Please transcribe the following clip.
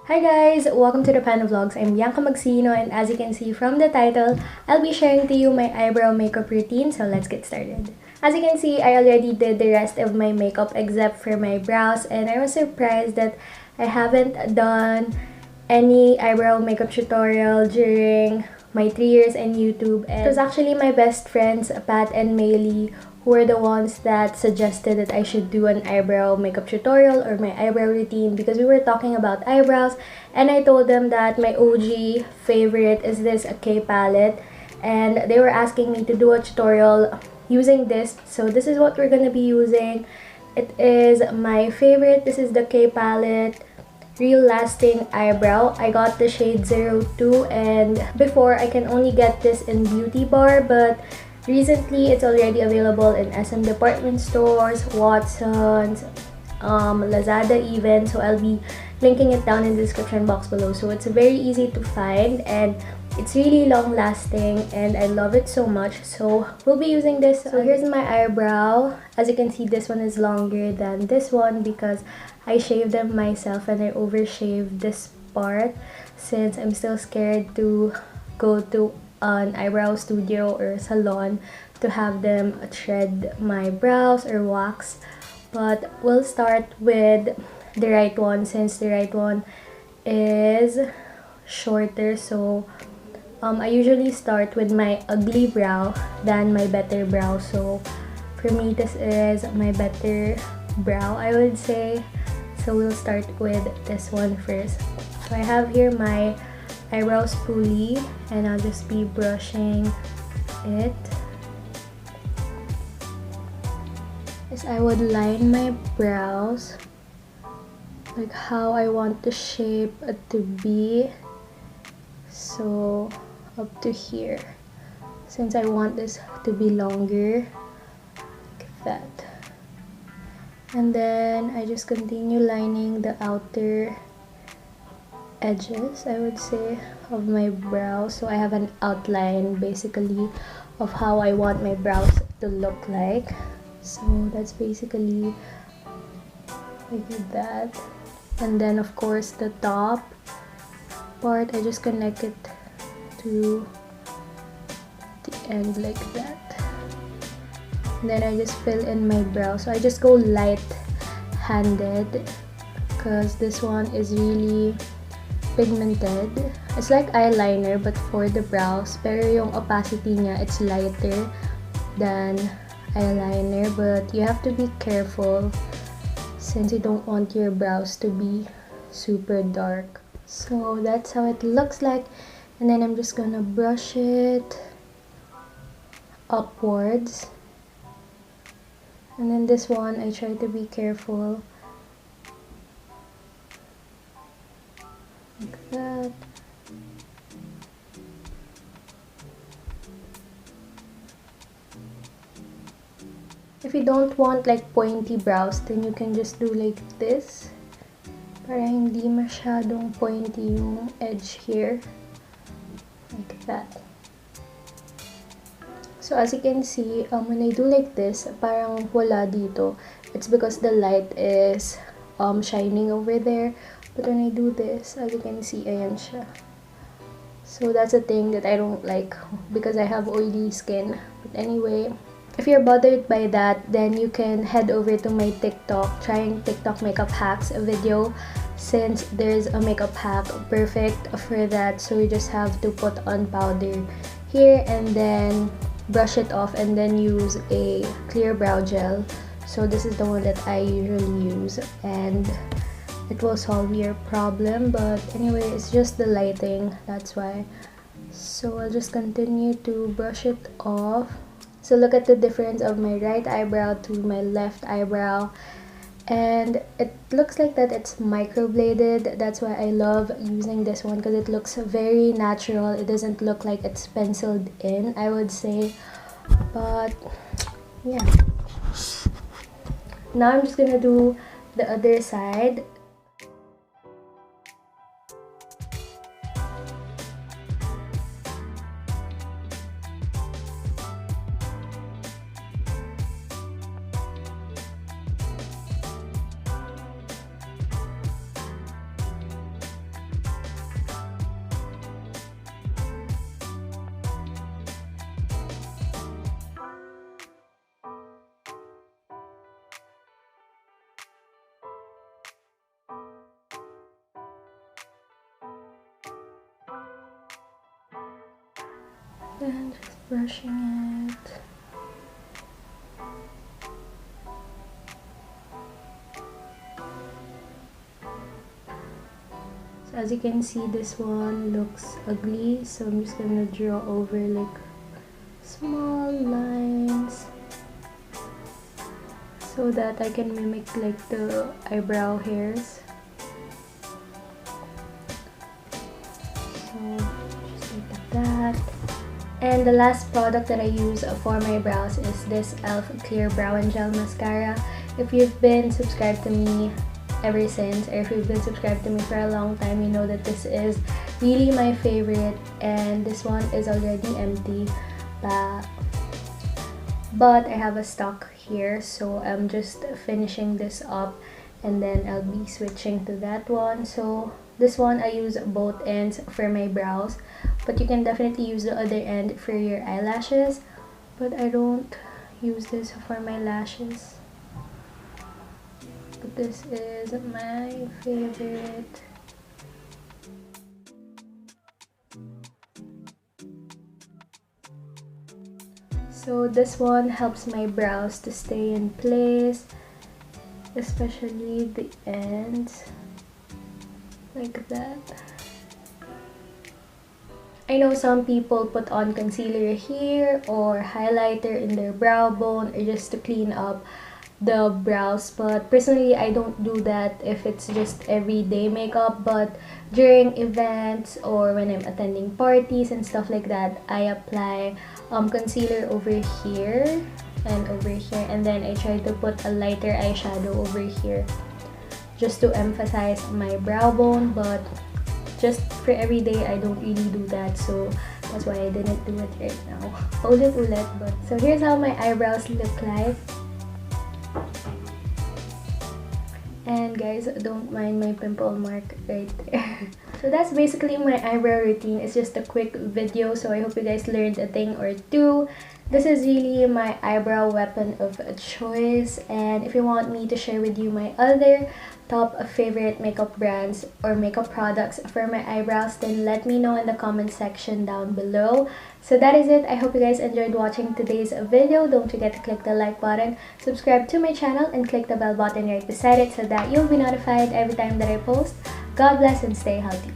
Hi guys! Welcome to the Panda Vlogs. I'm Bianca Magsino, and as you can see from the title, I'll be sharing to you my eyebrow makeup routine, so let's get started. As you can see, I already did the rest of my makeup except for my brows, and I was surprised that I haven't done any eyebrow makeup tutorial during my 3 years in YouTube. And it was actually my best friends, Pat and Maylee, who were the ones that suggested that I should do an eyebrow makeup tutorial or my eyebrow routine because we were talking about eyebrows, and I told them that my OG favorite is this K palette, and they were asking me to do a tutorial using this. So this is what we're gonna be using. It is my favorite. This is the K palette Real Lasting Eyebrow. I got the shade 02, and before I can only get this in Beauty Bar, but recently it's already available in SM department stores, Watsons, Lazada even. So I'll be linking it down in the description box below. So it's very easy to find and it's really long lasting and I love it so much. So we'll be using this. So here's my eyebrow. As you can see, this one is longer than this one because I shaved them myself and I overshaved this part since I'm still scared to go to an eyebrow studio or salon to have them thread my brows or wax. But we'll start with the right one since the right one is shorter. So I usually start with my ugly brow than my better brow. So for me, this is my better brow, I would say. So we'll start with this one first. So I have here my eyebrow spoolie and I'll just be brushing it. As I would line my brows like how I want the shape to be. So up to here, since I want this to be longer, like that. And then I just continue lining the outer edges, I would say, of my brows. So I have an outline basically of how I want my brows to look like. So that's basically like that. And then of course the top part, I just connect it to the end like that. And then I just fill in my brow. So I just go light-handed because this one is really pigmented. It's like eyeliner but for the brows, pero yung opacity niya, it's lighter than eyeliner, but you have to be careful since you don't want your brows to be super dark. So that's how it looks like, and then I'm just gonna brush it upwards. And then this one, I try to be careful like that. If you don't want like pointy brows, then you can just do like this para hindi masyadong pointy yung edge here, like that. So as you can see, when I do like this, parang wala dito. It's because the light is shining over there. But when I do this, as you can see, ayan siya. So that's a thing that I don't like because I have oily skin. But anyway, if you're bothered by that, then you can head over to my TikTok, trying TikTok makeup hacks video, since there's a makeup hack perfect for that. So you just have to put on powder here and then brush it off and then use a clear brow gel. So this is the one that I usually use and it will solve your problem. But anyway, it's just the lighting, that's why. So I'll just continue to brush it off. So look at the difference of my right eyebrow to my left eyebrow, and it looks like that it's microbladed. That's why I love using this one because it looks very natural. It doesn't look like it's penciled in, I would say. But yeah, now I'm just gonna do the other side. And just brushing it. So as you can see, this one looks ugly, so I'm just gonna draw over like small lines so that I can mimic like the eyebrow hairs. So just like that. And the last product that I use for my brows is this e.l.f. Clear Brow and Gel Mascara. If you've been subscribed to me ever since, or if you've been subscribed to me for a long time, you know that this is really my favorite, and this one is already empty. But I have a stock here, so I'm just finishing this up and then I'll be switching to that one. So this one I use both ends for my brows, but you can definitely use the other end for your eyelashes, but I don't use this for my lashes. But this is my favorite. So this one helps my brows to stay in place, especially the ends, like that. I know some people put on concealer here or highlighter in their brow bone or just to clean up the brows, but personally I don't do that if it's just everyday makeup. But during events or when I'm attending parties and stuff like that, I apply concealer over here and over here, and then I try to put a lighter eyeshadow over here just to emphasize my brow bone. But just for everyday, I don't really do that, so that's why I didn't do it right now. Ulit-ulit. But so here's how my eyebrows look like. And guys, don't mind my pimple mark right there. So that's basically my eyebrow routine. It's just a quick video, so I hope you guys learned a thing or two. This is really my eyebrow weapon of choice, and if you want me to share with you my other top favorite makeup brands or makeup products for my eyebrows, then let me know in the comment section down below. So that is it. I hope you guys enjoyed watching today's video. Don't forget to click the like button, subscribe to my channel, and click the bell button right beside it so that you'll be notified every time that I post. God bless and stay healthy.